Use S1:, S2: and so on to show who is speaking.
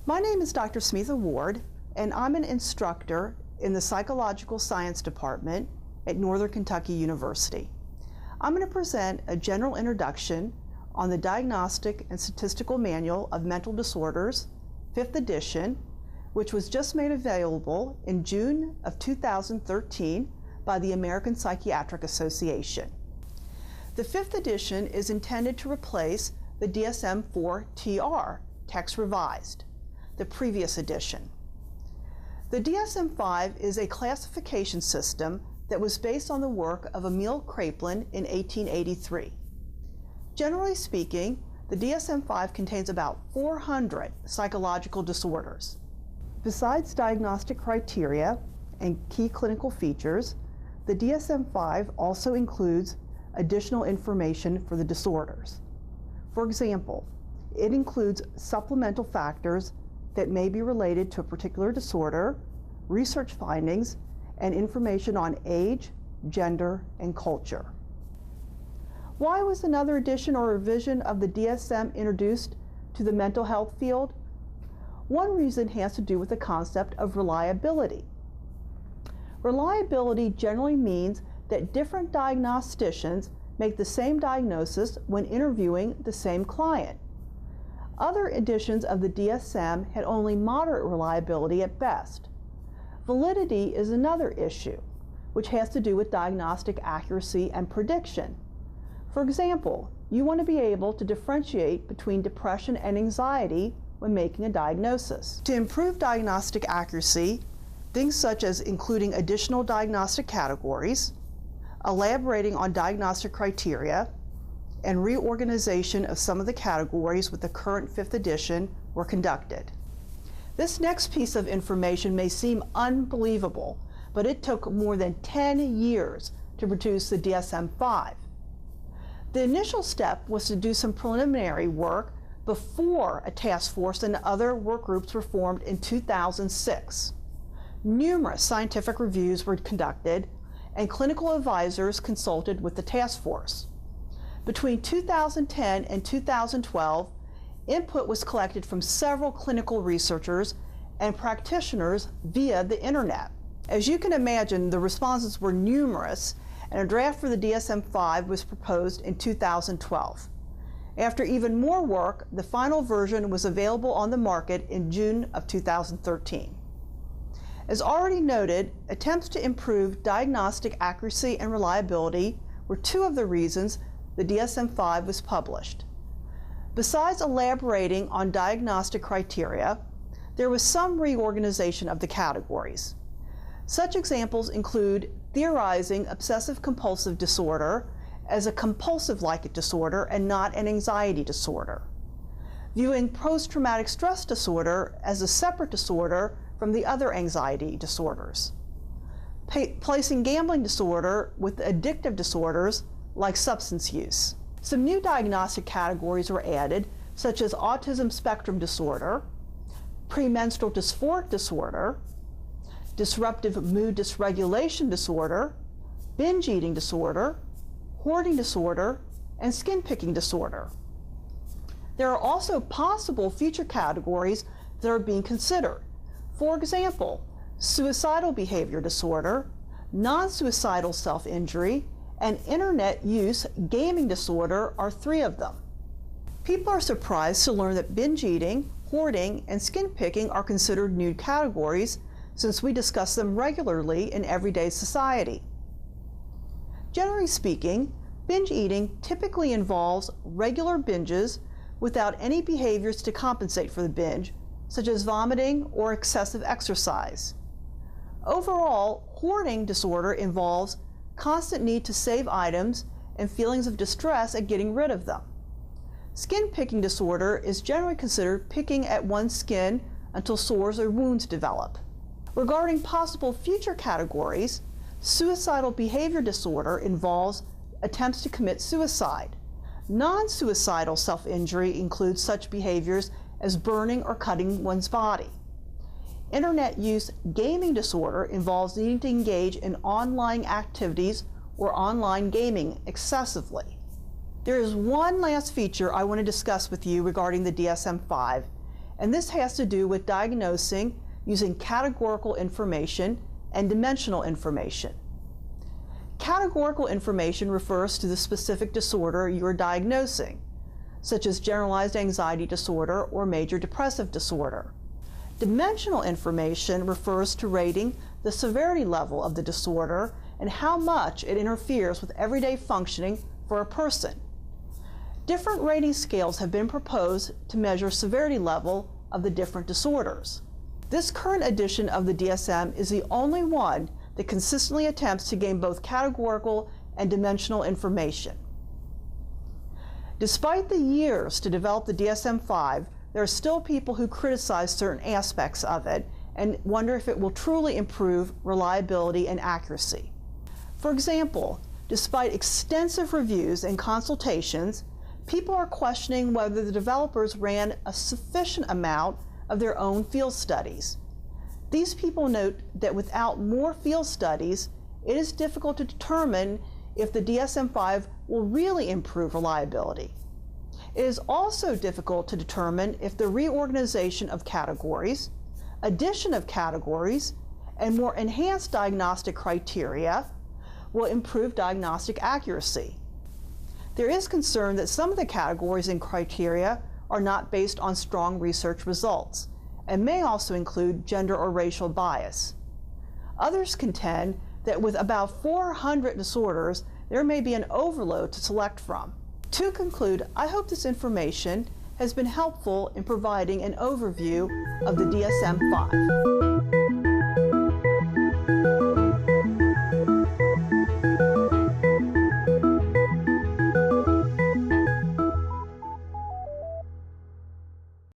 S1: My name is Dr. Smitha Ward, and I'm an instructor in the Psychological Science Department at Northern Kentucky University. I'm going to present a general introduction on the Diagnostic and Statistical Manual of Mental Disorders, 5th edition, which was just made available in June of 2013 by the American Psychiatric Association. The 5th edition is intended to replace the Dsm V TR, Text Revised, the previous edition. The Dsm V is a classification system that was based on the work of Emil Kraepelin in 1883. Generally speaking, the Dsm V contains about 400 psychological disorders. Besides diagnostic criteria and key clinical features, the Dsm V also includes additional information for the disorders. For example, it includes supplemental factors that may be related to a particular disorder, research findings, and information on age, gender, and culture. Why was another edition or revision of the DSM introduced to the mental health field? One reason has to do with the concept of reliability. Reliability generally means that different diagnosticians make the same diagnosis when interviewing the same client. Other editions of the DSM had only moderate reliability at best. Validity is another issue, which has to do with diagnostic accuracy and prediction. For example, you want to be able to differentiate between depression and anxiety when making a diagnosis. To improve diagnostic accuracy, things such as including additional diagnostic categories, elaborating on diagnostic criteria, and reorganization of some of the categories with the current 5th edition were conducted. This next piece of information may seem unbelievable, but it took more than 10 years to produce the DSM-5. The initial step was to do some preliminary work before a task force and other work groups were formed in 2006. Numerous scientific reviews were conducted, and clinical advisors consulted with the task force. Between 2010 and 2012, input was collected from several clinical researchers and practitioners via the internet. As you can imagine, the responses were numerous, and a draft for the DSM-5 was proposed in 2012. After even more work, the final version was available on the market in June of 2013. As already noted, attempts to improve diagnostic accuracy and reliability were two of the reasons the DSM-5 was published. Besides elaborating on diagnostic criteria, there was some reorganization of the categories. Such examples include theorizing obsessive-compulsive disorder as a compulsive-like disorder and not an anxiety disorder, viewing post-traumatic stress disorder as a separate disorder from the other anxiety disorders, placing gambling disorder with addictive disorders like substance use. Some new diagnostic categories were added, such as autism spectrum disorder, premenstrual dysphoric disorder, disruptive mood dysregulation disorder, binge eating disorder, hoarding disorder, and skin picking disorder. There are also possible future categories that are being considered. For example, suicidal behavior disorder, non-suicidal self-injury, and internet use gaming disorder are 3 of them. People are surprised to learn that binge eating, hoarding, and skin picking are considered new categories, since we discuss them regularly in everyday society. Generally speaking, binge eating typically involves regular binges without any behaviors to compensate for the binge, such as vomiting or excessive exercise. Overall, hoarding disorder involves constant need to save items and feelings of distress at getting rid of them. Skin picking disorder is generally considered picking at one's skin until sores or wounds develop. Regarding possible future categories, suicidal behavior disorder involves attempts to commit suicide. Non-suicidal self-injury includes such behaviors as burning or cutting one's body. Internet use gaming disorder involves needing to engage in online activities or online gaming excessively. There is one last feature I want to discuss with you regarding the Dsm V, and this has to do with diagnosing using categorical information and dimensional information. Categorical information refers to the specific disorder you are diagnosing, such as generalized anxiety disorder or major depressive disorder. Dimensional information refers to rating the severity level of the disorder and how much it interferes with everyday functioning for a person. Different rating scales have been proposed to measure severity level of the different disorders. This current edition of the DSM is the only one that consistently attempts to gain both categorical and dimensional information. Despite the years to develop the Dsm V, there are still people who criticize certain aspects of it and wonder if it will truly improve reliability and accuracy. For example, despite extensive reviews and consultations, people are questioning whether the developers ran a sufficient amount of their own field studies. These people note that without more field studies, it is difficult to determine if the Dsm V will really improve reliability. It is also difficult to determine if the reorganization of categories, addition of categories, and more enhanced diagnostic criteria will improve diagnostic accuracy. There is concern that some of the categories and criteria are not based on strong research results and may also include gender or racial bias. Others contend that with about 400 disorders, there may be an overload to select from. To conclude, I hope this information has been helpful in providing an overview of the Dsm V.